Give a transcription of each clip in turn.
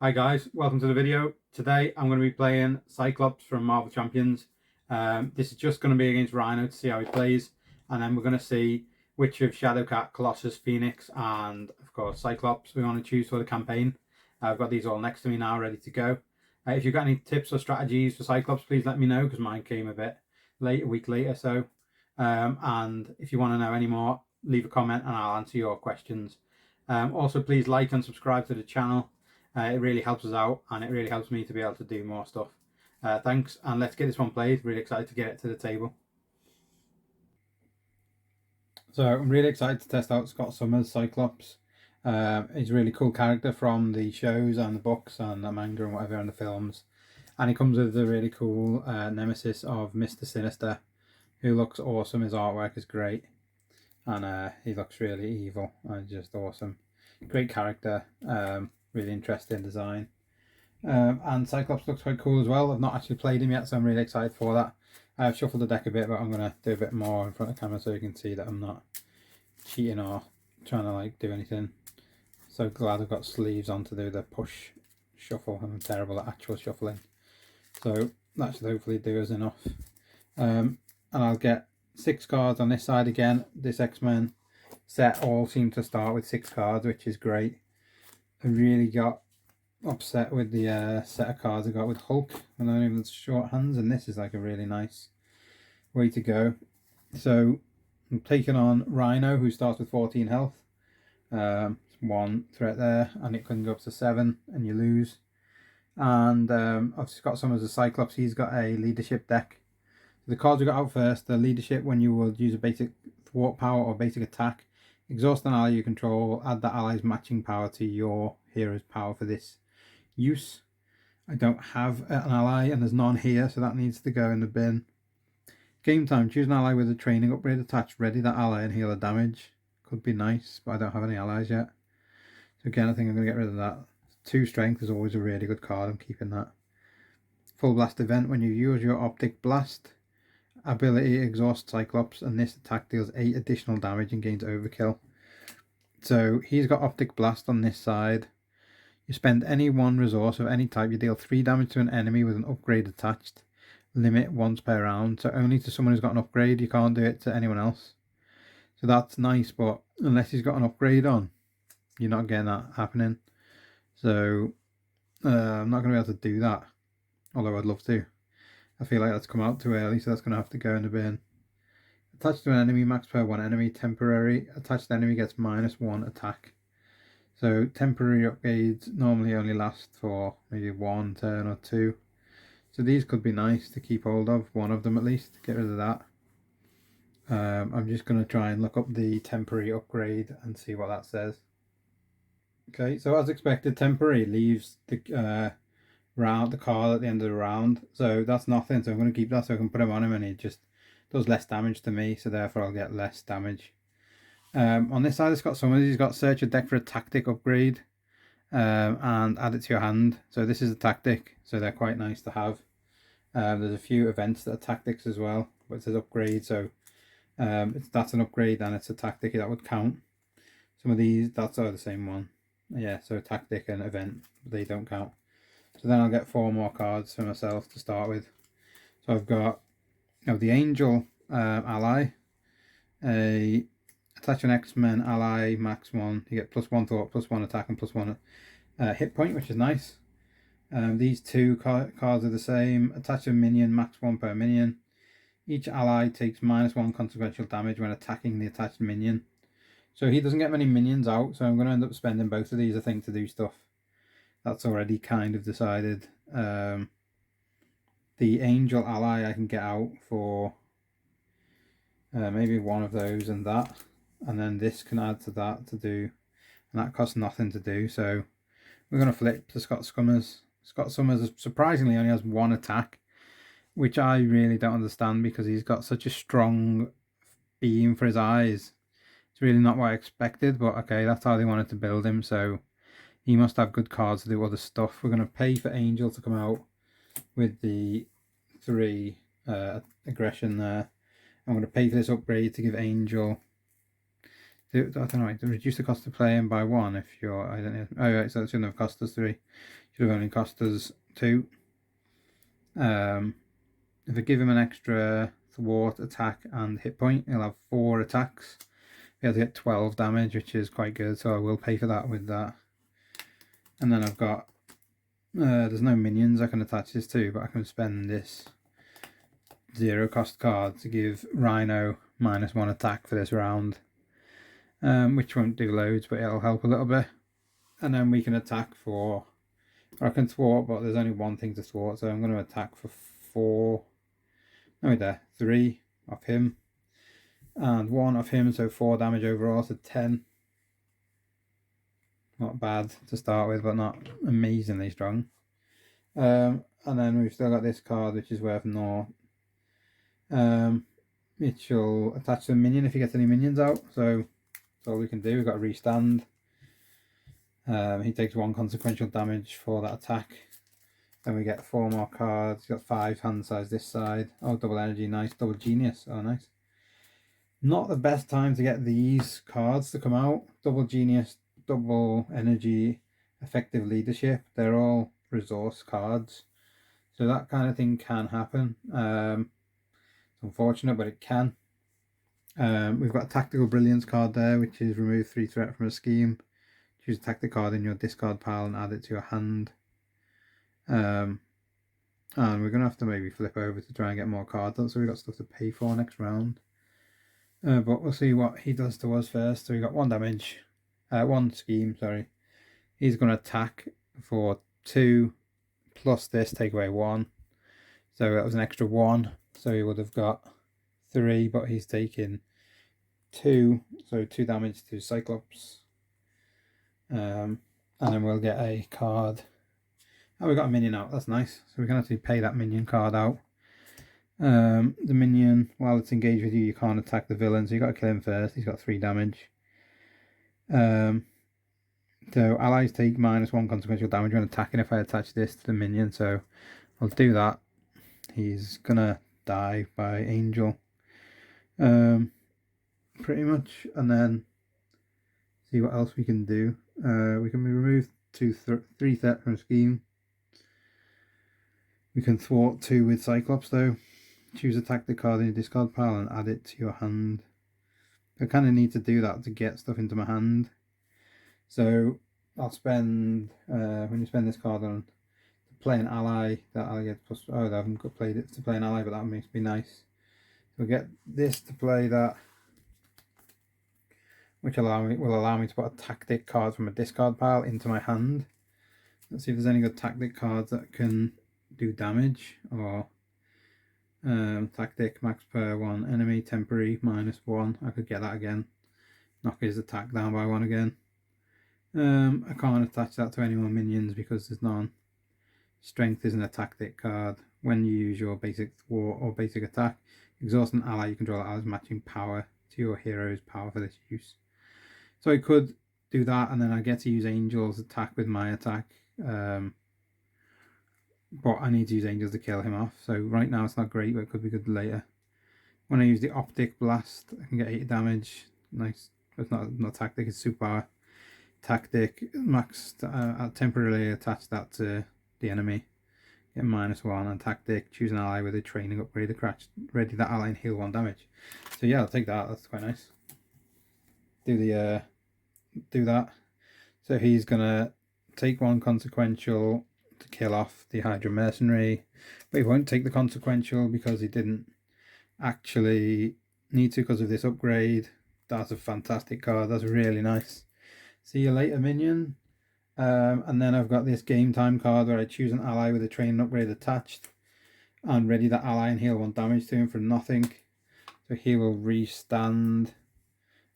Hi guys, welcome to the video. Today I'm going to be playing Cyclops from Marvel Champions. This is just going to be against Rhino to see how he plays, and then we're going to see which of Shadowcat, Colossus, Phoenix and of course Cyclops we want to choose for the campaign. I've got these all next to me now ready to go. If you've got any tips or strategies for Cyclops, please let me know, because mine came a bit late, a week later so. And if you want to know any more, leave a comment and I'll answer your questions. Also please like and subscribe to the channel. It really helps us out and it really helps me to be able to do more stuff. Thanks, and let's get this one played. Really excited to get it to the table. So I'm really excited to test out Scott Summers' Cyclops. He's a really cool character from the shows and the books and the manga and whatever and the films. And he comes with the really cool nemesis of Mr. Sinister, who looks awesome. His artwork is great. And he looks really evil and just awesome. Great character. Really interesting design. And Cyclops looks quite cool as well. I've not actually played him yet, so I'm really excited for that. I've shuffled the deck a bit, but I'm going to do a bit more in front of the camera so you can see that I'm not cheating or trying to do anything. So glad I've got sleeves on to do the push shuffle. I'm terrible at actual shuffling. So that should hopefully do us enough. And I'll get 6 cards on this side again. This X-Men set all seem to start with 6 cards, which is great. I really got upset with the set of cards I got with Hulk and only with short hands, and this is like a really nice way to go. So I'm taking on Rhino, who starts with 14 health. 1 threat there, and it can go up to 7 and you lose. And I've just got some as a Cyclops. He's got a leadership deck. So the cards we got out first, the leadership: when you will use a basic thwart power or basic attack, exhaust an ally you control, add that ally's matching power to your hero's power for this use. I don't have an ally and there's none here, so that needs to go in the bin. Game time: choose an ally with a training upgrade attached, ready that ally and heal the damage. Could be nice, but I don't have any allies yet. So again, I think I'm going to get rid of that. 2 strength is always a really good card, I'm keeping that. Full blast event: when you use your optic blast ability, exhaust Cyclops, and this attack deals 8 additional damage and gains overkill. So he's got optic blast on this side. You spend any 1 resource of any type, you deal 3 damage to an enemy with an upgrade attached. Limit once per round, so only to someone who's got an upgrade. You can't do it to anyone else. So that's nice, but unless he's got an upgrade on, you're not getting that happening. So I'm not going to be able to do that, although I'd love to. I feel like that's come out too early, so that's going to have to go in the bin. Attached to an enemy, max per 1 enemy. Temporary: attached enemy gets -1 attack. So temporary upgrades normally only last for maybe 1 turn or 2. So these could be nice to keep hold of, 1 of them at least. Get rid of that. I'm just going to try and look up the temporary upgrade and see what that says. Okay, so as expected, temporary leaves the the card at the end of the round, so that's nothing. So I'm going to keep that so I can put him on him, and he just does less damage to me, so therefore I'll get less damage. On this side, it's got some of these. He's got search a deck for a tactic upgrade and add it to your hand. So this is a tactic, so they're quite nice to have. There's a few events that are tactics as well, but it says upgrade, so that's an upgrade and it's a tactic that would count. Some of these, that's the same one. Yeah, so tactic and event, they don't count. So then I'll get 4 more cards for myself to start with. So I've got the Angel ally, attach an X-Men ally, max 1. You get +1 thought, +1 attack, and +1 hit point, which is nice. These 2 cards are the same. Attach a minion, max 1 per minion. Each ally takes -1 consequential damage when attacking the attached minion. So he doesn't get many minions out, so I'm going to end up spending both of these, I think, to do stuff. That's already kind of decided. The Angel ally I can get out for maybe 1 of those and that. And then this can add to that to do. And that costs nothing to do, so we're going to flip to Scott Summers. Scott Summers surprisingly only has 1 attack, which I really don't understand because he's got such a strong beam for his eyes. It's really not what I expected, but okay, that's how they wanted to build him, so he must have good cards to do other stuff. We're going to pay for Angel to come out with the 3 aggression there. I'm going to pay for this upgrade to give Angel I don't know, to reduce the cost of playing by 1 if you're, I don't know. Oh, right, so it shouldn't have cost us 3. Should have only cost us 2. If I give him an extra thwart, attack, and hit point, he'll have 4 attacks. Be able to get 12 damage, which is quite good, so I will pay for that with that. And then I've got, there's no minions I can attach this to, but I can spend this 0 cost card to give Rhino -1 attack for this round. Which won't do loads, but it'll help a little bit. And then we can attack for, or I can thwart, but there's only 1 thing to thwart, so I'm going to attack for 4, no there, 3 off him, and 1 off him, so 4 damage overall, so 10. Not bad to start with, but not amazingly strong. And then we've still got this card, which is worth 0. It shall attach to a minion if he gets any minions out, so that's all we can do. We've got to restand. He takes 1 consequential damage for that attack. Then we get 4 more cards. He's got 5 hand size this side. Oh, double energy, nice. Double genius, oh nice. Not the best time to get these cards to come out. Double genius, double energy, effective leadership. They're all resource cards. So that kind of thing can happen. It's unfortunate, but it can. We've got a tactical brilliance card there, which is remove 3 threat from a scheme. Choose a tactic card in your discard pile and add it to your hand. And we're going to have to maybe flip over to try and get more cards up, so we've got stuff to pay for next round. But we'll see what he does to us first. So we got 1 damage, 1 scheme, sorry. He's going to attack for 2 plus this, take away 1. So that was an extra 1. So he would have got 3, but he's taking 2. So 2 damage to Cyclops. And then we'll get a card. Oh, we got a minion out. That's nice. So we can actually pay that minion card out. The minion, while it's engaged with you, you can't attack the villain, so you got to kill him first. He's got 3 damage. So allies take -1 consequential damage when attacking if I attach this to the minion. So I'll do that. He's gonna die by Angel, pretty much, and then see what else we can do. We can remove 3 threat from a scheme. We can thwart 2 with Cyclops though. Choose a tactic card in your discard pile and add it to your hand. I kind of need to do that to get stuff into my hand. So I'll spend, when you spend this card on to play an ally, that ally gets plus, oh, I haven't played it to play an ally, but that makes me nice. So we'll get this to play that, which will allow me to put a tactic card from a discard pile into my hand. Let's see if there's any good tactic cards that can do damage, or tactic max per 1 enemy, temporary -1. I could get that again, knock his attack down by 1 again. I can't attach that to any more minions because there's none. Strength isn't a tactic card. When you use your basic thwart or basic attack, exhaust an ally, you control allies matching power to your hero's power for this use. So I could do that, and then I get to use Angel's attack with my attack. But I need to use Angels to kill him off. So right now it's not great, but it could be good later. When I use the Optic Blast, I can get 8 damage. Nice. It's not tactic, it's super tactic. Max, temporarily attach that to the enemy. Get -1, and tactic, choose an ally with a training upgrade to crash. Ready that ally and heal 1 damage. So yeah, I'll take that. That's quite nice. Do that. So he's gonna take 1 consequential to kill off the Hydra Mercenary, but he won't take the consequential because he didn't actually need to because of this upgrade. That's a fantastic card. That's really nice. See you later, minion. And then I've got this game time card where I choose an ally with a training upgrade attached and ready that ally and heal 1 damage to him for nothing. So he will restand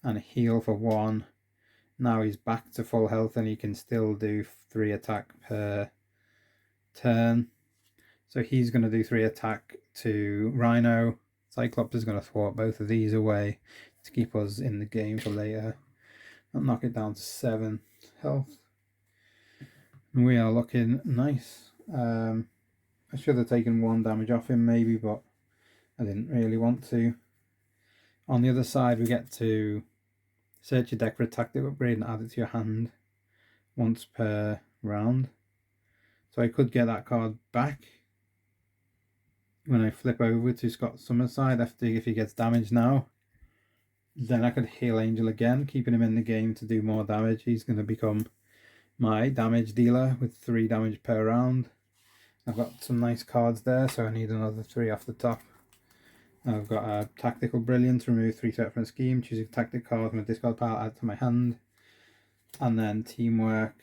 and heal for 1. Now he's back to full health and he can still do 3 attack per turn. So he's going to do 3 attack to Rhino. Cyclops is going to thwart both of these away to keep us in the game for later. I'll knock it down to 7 health. And we are looking nice. I should have taken 1 damage off him maybe, but I didn't really want to. On the other side we get to search your deck for a tactic upgrade and add it to your hand once per round. So I could get that card back when I flip over to Scott Summers' side if he gets damaged now. Then I could heal Angel again, keeping him in the game to do more damage. He's going to become my damage dealer with 3 damage per round. I've got some nice cards there, so I need another 3 off the top. I've got a Tactical Brilliance, remove 3 threat from a scheme, choose a tactic card from a discard pile, add to my hand. And then Teamwork,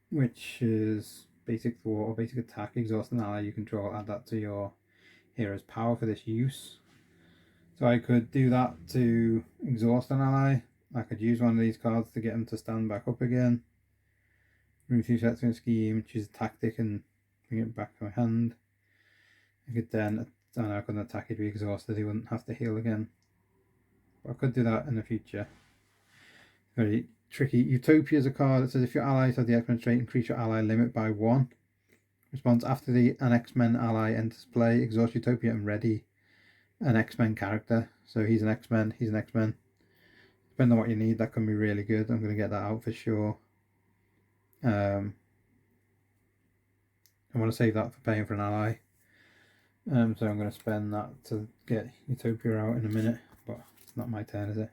which is basic thwart or basic attack, exhaust an ally you control, add that to your hero's power for this use. So I could do that to exhaust an ally. I could use one of these cards to get him to stand back up again. Remove 2 threats from a scheme, choose a tactic and bring it back to my hand. I could then, I couldn't attack if he exhausted, he wouldn't have to heal again. But I could do that in the future. Very tricky. Utopia is a card that says if your allies have the X-Men trait, increase your ally limit by 1. Response after an X-Men ally enters play, exhaust Utopia and ready an X-Men character. So he's an X-Men, he's an X-Men. Depending on what you need, that can be really good. I'm going to get that out for sure. I want to save that for paying for an ally. So I'm going to spend that to get Utopia out in a minute, but it's not my turn, is it?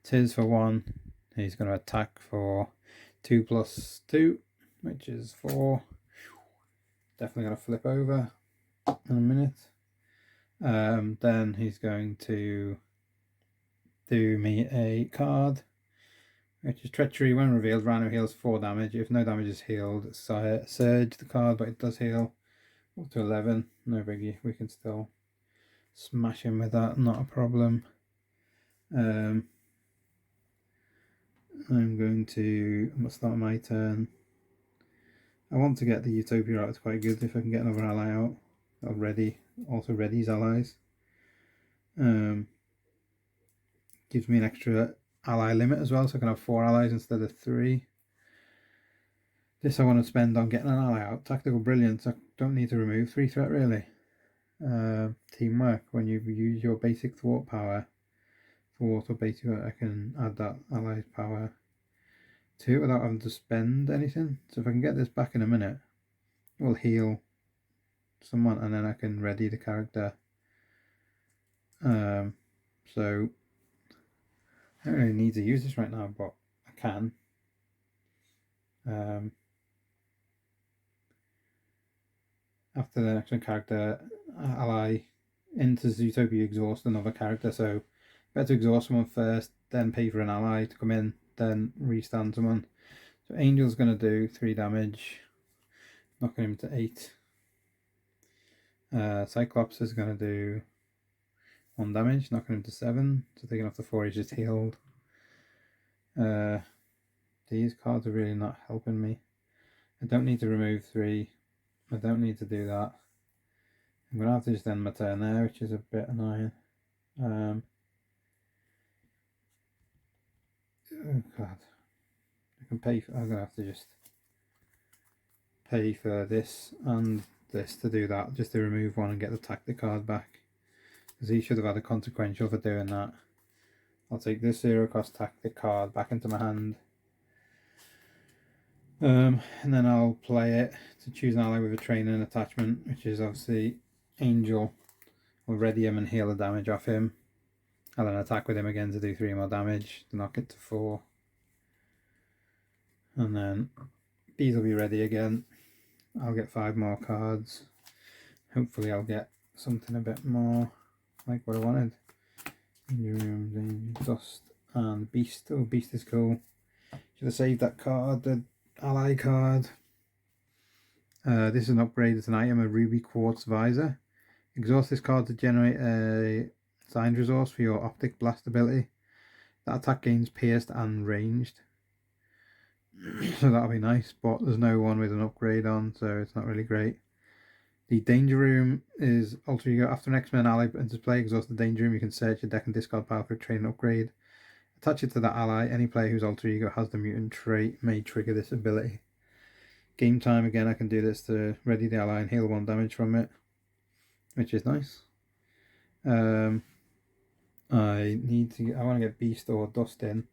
Tis for 1. He's going to attack for 2 plus 2, which is 4. Definitely going to flip over in a minute. Then he's going to do me a card, which is Treachery. When revealed, random heals 4 damage. If no damage is healed, surge the card, but it does heal up to 11. No biggie. We can still smash him with that. Not a problem. I'm going to start my turn. I want to get the Utopia out. It's quite good if I can get another ally out already. Also readies allies. Gives me an extra ally limit as well, so I can have 4 allies instead of 3. This I want to spend on getting an ally out. Tactical Brilliance. I don't need to remove 3 threat really. Teamwork. When you use your basic thwart power, thwart or basic, I can add that ally's power to it without having to spend anything. So if I can get this back in a minute, it will heal someone and then I can ready the character. So I don't really need to use this right now, but I can. After the next character ally enters Utopia, exhaust another character, so better exhaust someone first, then pay for an ally to come in, then restand someone. So Angel's going to do 3 damage, knocking him to 8. Cyclops is going to do 1 damage, knocking him to 7. So taking off the 4, he's just healed. These cards are really not helping me. I don't need to remove 3. I don't need to do that. I'm going to have to just end my turn there, which is a bit annoying. Oh god. I'm going to have to just pay for this and this to do that, just to remove 1 and get the tactic card back. Because he should have had a consequential for doing that. I'll take this 0 cost tactic card back into my hand. And then I'll play it to choose an ally with a training attachment, which is obviously Angel. I'll ready him and heal the damage off him. I'll then attack with him again to do 3 more damage to knock it to 4. And then these will be ready again. I'll get 5 more cards. Hopefully I'll get something a bit more like what I wanted. Dust and Beast. Oh, Beast is cool. Should have saved that card, the ally card. This is an upgrade. It's an item, a ruby quartz visor. Exhaust this card to generate a signed resource for your optic blast ability. That attack gains pierced and ranged. So that'll be nice, but there's no one with an upgrade on, so it's not really great. The Danger Room is alter ego. After an X-Men ally enters play, exhaust the Danger Room. You can search your deck and discard pile for a training upgrade. Attach it to that ally. Any player whose alter ego has the mutant trait may trigger this ability. Game time again, I can do this to ready the ally and heal 1 damage from it, which is nice. I want to get Beast or Dust in.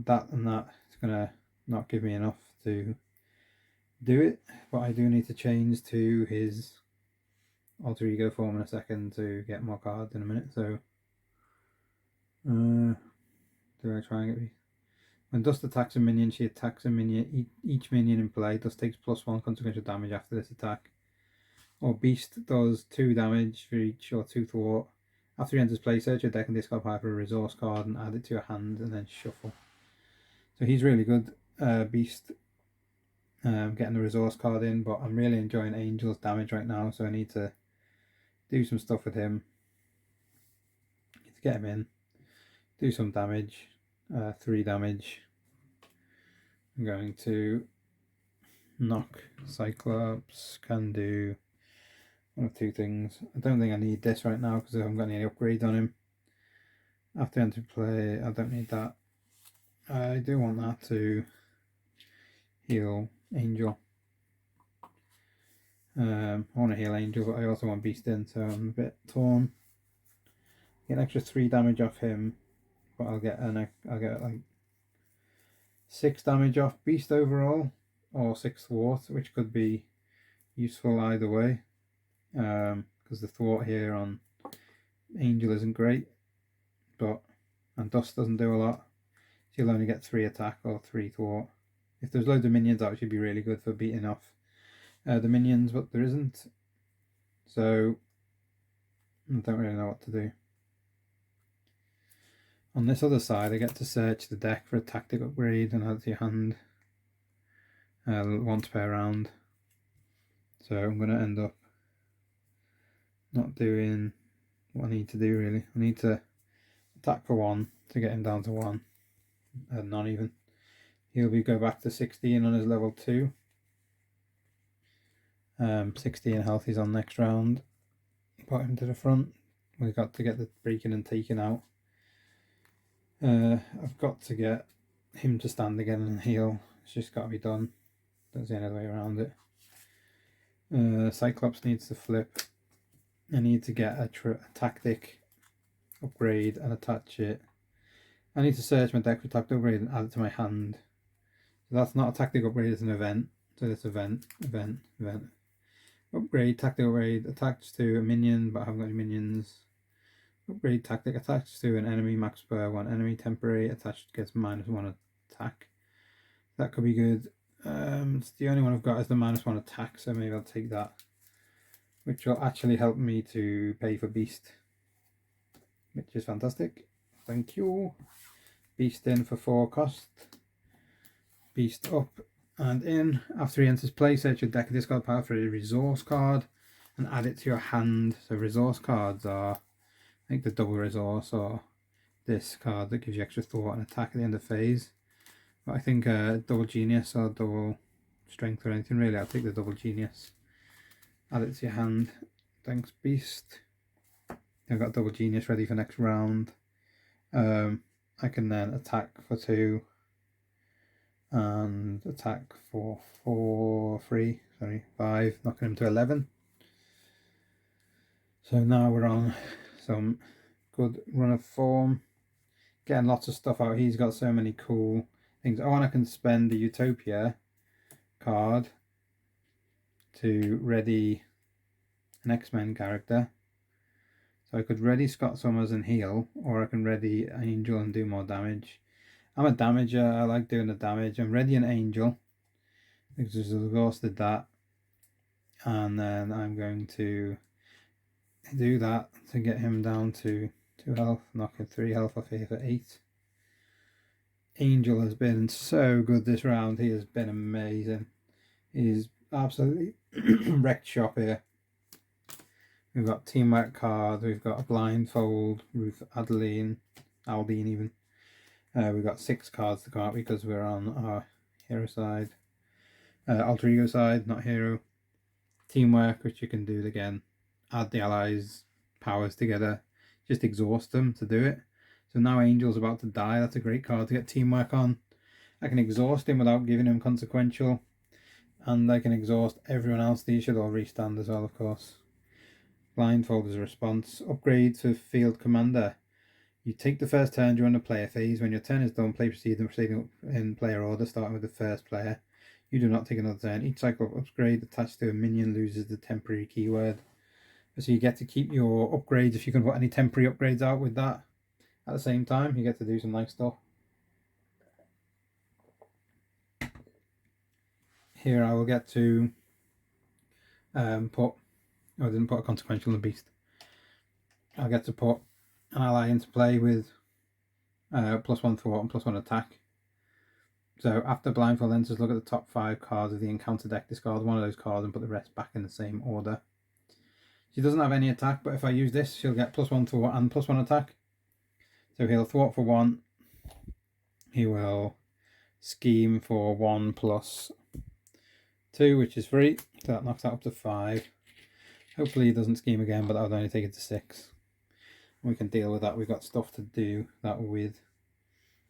that and that is going to not give me enough to do it, but I do need to change to his alter ego form in a second to get more cards in a minute. So do I try and get... When Dust attacks a minion, she attacks a minion. Each minion in play, Dust takes +1 consequential damage after this attack. Or Beast does 2 damage for each, or 2 thwart. After he enters play, search your deck and discard power for a resource card and add it to your hand and then shuffle. So he's really good, Beast, getting the resource card in, but I'm really enjoying Angel's damage right now, so I need to do some stuff with him. Need to get him in, do some damage, 3 damage. I'm going to knock Cyclops, can do one of 2 things. I don't think I need this right now because I haven't got any upgrades on him. After enter play, I don't need that. I do want that to heal Angel. I want to heal Angel, but I also want Beast in, so I'm a bit torn. Get an extra 3 damage off him, but I'll get like 6 damage off Beast overall, or 6 thwart, which could be useful either way. Because the thwart here on Angel isn't great, and Dust doesn't do a lot. She'll only get 3 attack or 3 thwart. If there's loads of minions, that should be really good for beating off the minions, but there isn't. So I don't really know what to do. On this other side, I get to search the deck for a tactic upgrade and add it to your hand once per round. So I'm going to end up not doing what I need to do really. I need to attack for 1 to get him down to 1, not even. He'll go back to 16 on his level 2. 16 health he's on next round. Put him to the front. We've got to get the breaking and taking out. I've got to get him to stand again and heal. It's just got to be done. There's any other way around it. Cyclops needs to flip. I need to get a tactic upgrade and attach it. I need to search my deck for tactic upgrade and add it to my hand. So that's not a tactic upgrade, it's an event. So it's event. Upgrade, tactic upgrade, attached to a minion, but I haven't got any minions. Upgrade tactic attached to an enemy, max per 1 enemy, temporary, attached gets -1 attack. That could be good. It's the only one I've got is the -1 attack, so maybe I'll take that, which will actually help me to pay for Beast, which is fantastic. Thank you. Beast in for 4 cost. Beast up and in. After he enters play, search your deck and discard power for a resource card and add it to your hand. So resource cards are, I think, the double resource, or this card that gives you extra thought and attack at the end of phase. But I think double genius or double strength or anything really, I'll take the double genius. Add it to your hand. Thanks, Beast. I've got double genius ready for next round. I can then attack for 2 and attack for 5, knocking him to 11. So now we're on some good run of form, getting lots of stuff out. He's got so many cool things. Oh, and I can spend the Utopia card to ready an X-Men character. So I could ready Scott Summers and heal, or I can ready Angel and do more damage. I'm a damager, I like doing the damage. I'm ready an Angel, because I've exhausted that. And then I'm going to do that to get him down to 2 health, knocking 3 health off here for 8. Angel has been so good this round. He has been amazing. He's absolutely wrecked shop here. We've got teamwork cards, we've got a blindfold, Ruth Aldine even. We've got 6 cards to come out because we're on our hero side. Alter ego side, not hero. Teamwork, which you can do again. Add the allies' powers together. Just exhaust them to do it. So now Angel's about to die. That's a great card to get teamwork on. I can exhaust him without giving him consequential. And I can exhaust everyone else. These should all restand as well, of course. Blindfold is a response. Upgrade to Field Commander. You take the first turn during the player phase. When your turn is done, play proceeding in player order, starting with the first player. You do not take another turn. Each Cyclops upgrade attached to a minion loses the temporary keyword. So you get to keep your upgrades if you can put any temporary upgrades out with that. At the same time, you get to do some nice stuff. Here I will get to put... Oh, I didn't put a consequential on the beast. I'll get to put an ally into play with +1 thwart and +1 attack. So after blindfold enters, look at the top 5 cards of the encounter deck, discard one of those cards and put the rest back in the same order. She doesn't have any attack, but if I use this, she'll get +1 thwart and +1 attack. So he'll thwart for 1. He will scheme for 1 + 2, which is 3. So that knocks that up to 5. Hopefully he doesn't scheme again, but that would only take it to 6. We can deal with that. We've got stuff to do that with.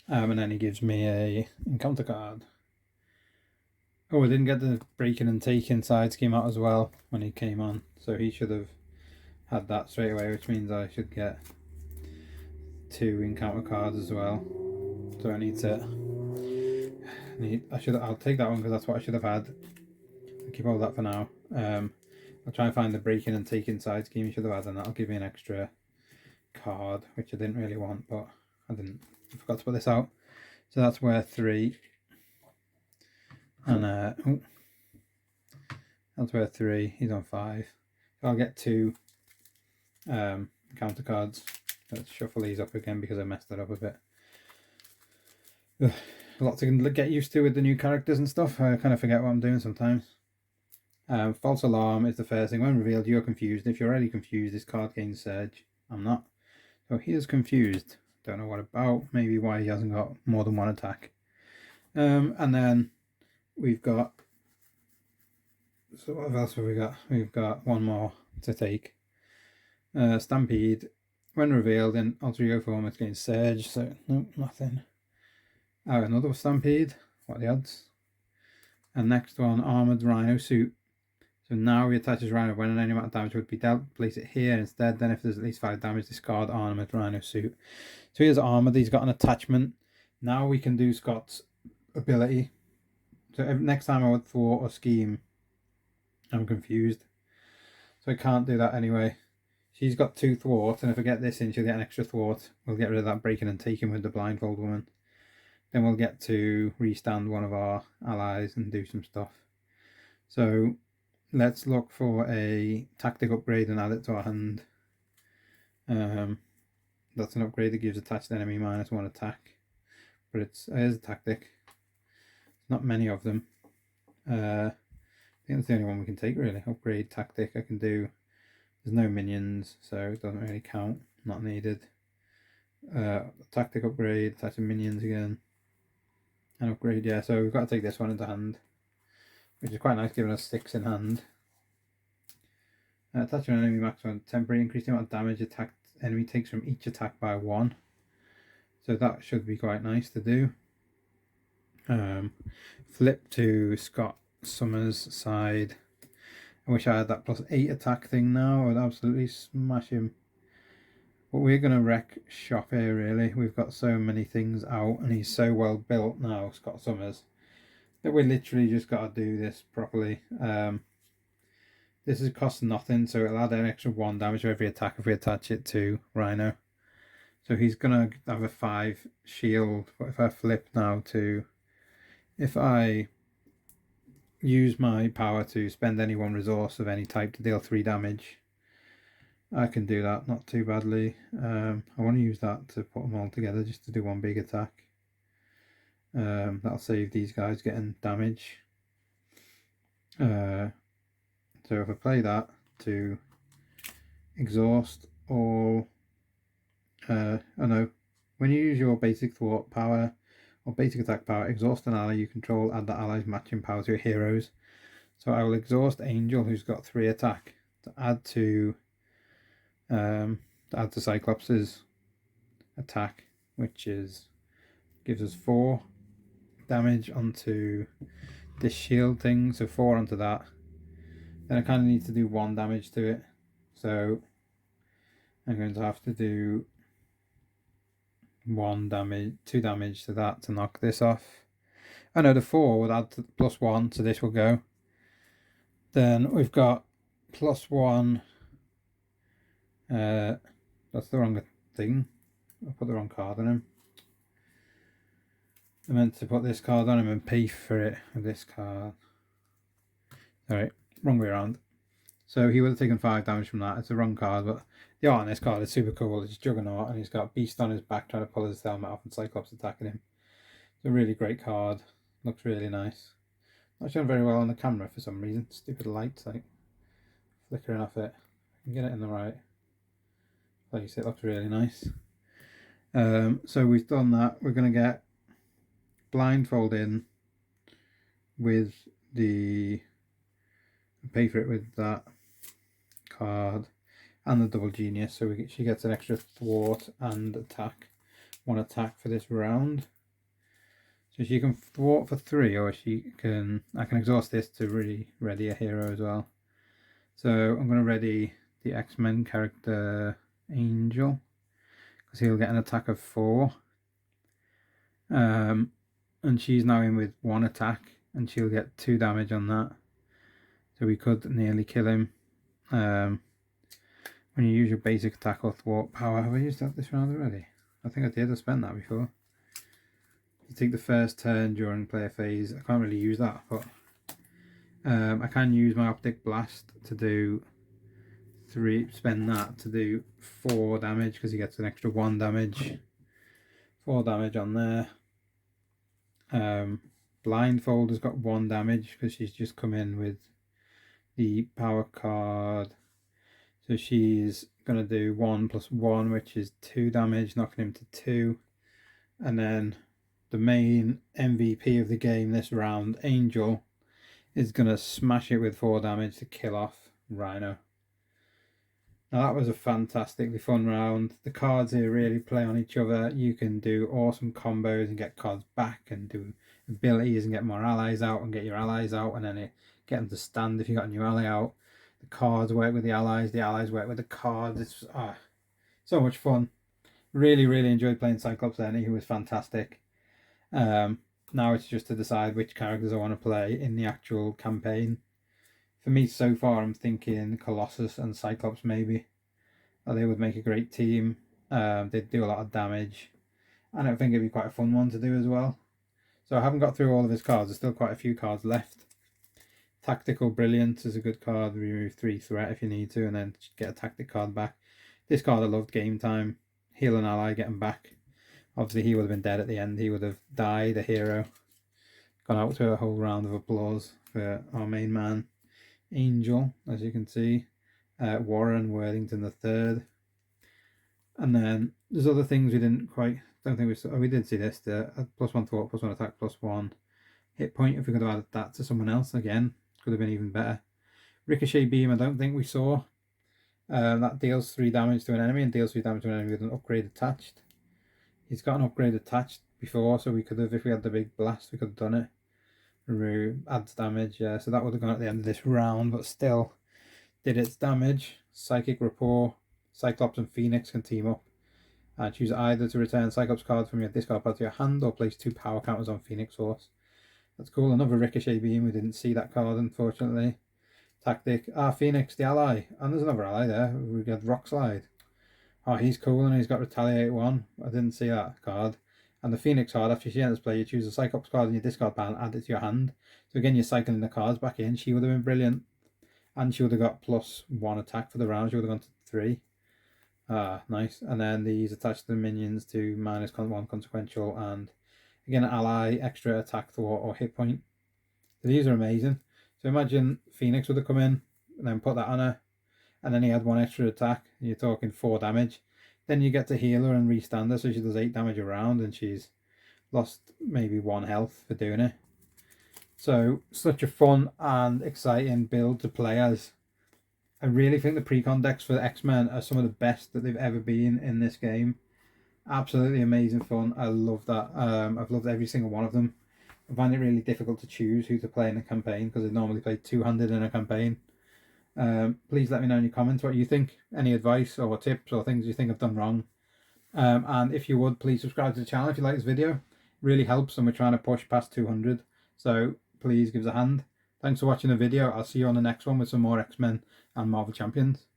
And then he gives me a encounter card. Oh, I didn't get the breaking and taking side scheme out as well when he came on. So he should have had that straight away, which means I should get 2 encounter cards as well. So I need to... I'll take that one because that's what I should have had. I'll keep all that for now. I'll try and find the breaking and taking side scheme you should have had, and that'll give me an extra card, which I didn't really want, but I forgot to put this out. So that's worth 3. And that's worth 3. He's on 5. So I'll get 2 counter cards. Let's shuffle these up again because I messed it up a bit. Ugh, a lot to get used to with the new characters and stuff. I kind of forget what I'm doing sometimes. False alarm is the first thing. When revealed, you're confused. If you're already confused, this card gains surge. I'm not. So he is confused. Don't know what about. Maybe why he hasn't got more than 1 attack. And then we've got... So what else have we got? We've got 1 more to take. Stampede. When revealed in alter ego form, it gains surge. So nope, nothing. Oh, another Stampede. What are the odds? And next one, Armored Rhino Suit. So now he attaches Rhino when any amount of damage would be dealt. Place it here instead. Then if there's at least 5 damage, discard Armored Rhino Suit. So here's armored. He's got an attachment. Now we can do Scott's ability. So next time I would thwart or scheme, I'm confused. So I can't do that anyway. She's got 2 thwarts, and if I get this in, she'll get an extra thwart. We'll get rid of that breaking and taking with the blindfold woman. Then we'll get to restand one of our allies and do some stuff. So let's look for a tactic upgrade and add it to our hand. That's an upgrade that gives attached enemy -1 attack. But it is a tactic. Not many of them. I think that's the only one we can take really. Upgrade tactic I can do. There's no minions, so it doesn't really count. Not needed. Tactic upgrade, attach minions again. And upgrade, yeah, so we've got to take this one into hand, which is quite nice, giving us 6 in hand. Attach an enemy maximum temporary, increase the amount of damage attacked enemy takes from each attack by 1. So that should be quite nice to do. Flip to Scott Summers' side. I wish I had that +8 attack thing now. I would absolutely smash him. But we're going to wreck shop here, really. We've got so many things out, and he's so well built now, Scott Summers, that we literally just got to do this properly. This is cost nothing, so it'll add an extra 1 damage to every attack if we attach it to Rhino. So he's going to have a 5 shield. But if I flip now to... If I use my power to spend any 1 resource of any type to deal 3 damage, I can do that not too badly. I want to use that to put them all together just to do 1 big attack. That'll save these guys getting damage. So if I play that to exhaust all... oh no, when you use your basic thwart power or basic attack power, exhaust an ally you control, add that ally's matching power to your heroes. So I will exhaust Angel, who's got 3 attack, to add to Cyclops' attack, which gives us 4 damage onto this shield thing, so 4 onto that. Then I kind of need to do 1 damage to it, so I'm going to have to do 2 damage to that to knock this off. I know the 4 would add to +1, so this will go. Then we've got +1. That's the wrong thing. I put the wrong card on him. I meant to put this card on him and pay for it with this card. Alright, wrong way around. So he would have taken 5 damage from that. It's the wrong card, but the art on this card is super cool. It's Juggernaut, and he's got Beast on his back trying to pull his helmet off, and Cyclops attacking him. It's a really great card. Looks really nice. Not showing very well on the camera for some reason. Stupid lights like flickering off it. I can get it in the right place. It looks really nice. So we've done that. We're going to get blindfold in with the pay for it with that card and the double genius, so she gets an extra thwart and attack, 1 attack for this round. So she can thwart for 3, or I can exhaust this to really ready a hero as well. So I'm going to ready the X-Men character Angel, because he'll get an attack of 4. And she's now in with 1 attack, and she'll get 2 damage on that. So we could nearly kill him. When you use your basic attack or thwart power, have I used that this round already? I think I did. I spent that before. You take the first turn during player phase. I can't really use that, but I can use my optic blast to do 3. Spend that to do 4 damage, because he gets an extra 1 damage. 4 damage on there. Blindfold has got 1 damage because she's just come in with the power card. So she's going to do 1 + 1, which is 2 damage, knocking him to 2. And then the main MVP of the game this round, Angel, is going to smash it with 4 damage to kill off Rhino. Now that was a fantastically fun round. The cards here really play on each other. You can do awesome combos and get cards back, and do abilities and get more allies out, and get your allies out, and then get them to stand if you got a new ally out. The cards work with the allies work with the cards. It's so much fun. Really enjoyed playing Cyclops then. He was fantastic. Now it's just to decide which characters I want to play in the actual campaign. For me so far, I'm thinking Colossus and Cyclops maybe. They would make a great team. They'd do a lot of damage, and I think it'd be quite a fun one to do as well. So I haven't got through all of his cards. There's still quite a few cards left. Tactical Brilliance is a good card. Remove 3 threat if you need to, and then get a tactic card back. This card I loved, Game Time. Heal an ally, get him back. Obviously he would have been dead at the end. He would have died, a hero. Gone out to a whole round of applause for our main man, Angel, as you can see. Warren Worthington III. And then there's other things we didn't quite, don't think we saw. Oh, we did see this, the +1 thwart, +1 attack, +1 hit point. If we could have added that to someone else, again, could have been even better. Ricochet Beam, I don't think we saw. That deals 3 damage to an enemy, and deals 3 damage to an enemy with an upgrade attached. He's got an upgrade attached before, so we could have, if we had the big blast, we could have done it. Adds damage, yeah, so that would have gone at the end of this round, but still did its damage. Psychic Rapport. Cyclops and Phoenix can team up. Choose either to return Cyclops card from your discard pile to your hand, or place 2 power counters on Phoenix Horse. That's cool. Another Ricochet Beam. We didn't see that card, unfortunately. Tactic. Phoenix, the ally. And there's another ally there. We got Rock Slide. Oh, he's cool, and he's got Retaliate 1. I didn't see that card. And the Phoenix card, after she enters play, you choose a Cyclops card in your discard pile and add it to your hand. So again, you're cycling the cards back in. She would have been brilliant. And she would have got +1 attack for the round. She would have gone to 3. Nice. And then these attach the minions to -1 consequential, and again, ally, extra attack, thwart, or hit point. So these are amazing. So imagine Phoenix would have come in and then put that on her, and then he had 1 extra attack. You're talking 4 damage. Then you get to heal her and restand her, so she does 8 damage a round, and she's lost maybe 1 health for doing it. So such a fun and exciting build to play as. I really think the precon decks for the X-Men are some of the best that they've ever been in this game. Absolutely amazing fun. I love that. I've loved every single one of them. I find it really difficult to choose who to play in a campaign, because I normally play 200 in a campaign. Please let me know in your comments what you think. Any advice or tips or things you think I've done wrong. And if you would, please subscribe to the channel if you like this video. It really helps, and we're trying to push past 200. So please give us a hand. Thanks for watching the video. I'll see you on the next one with some more X-Men and Marvel Champions.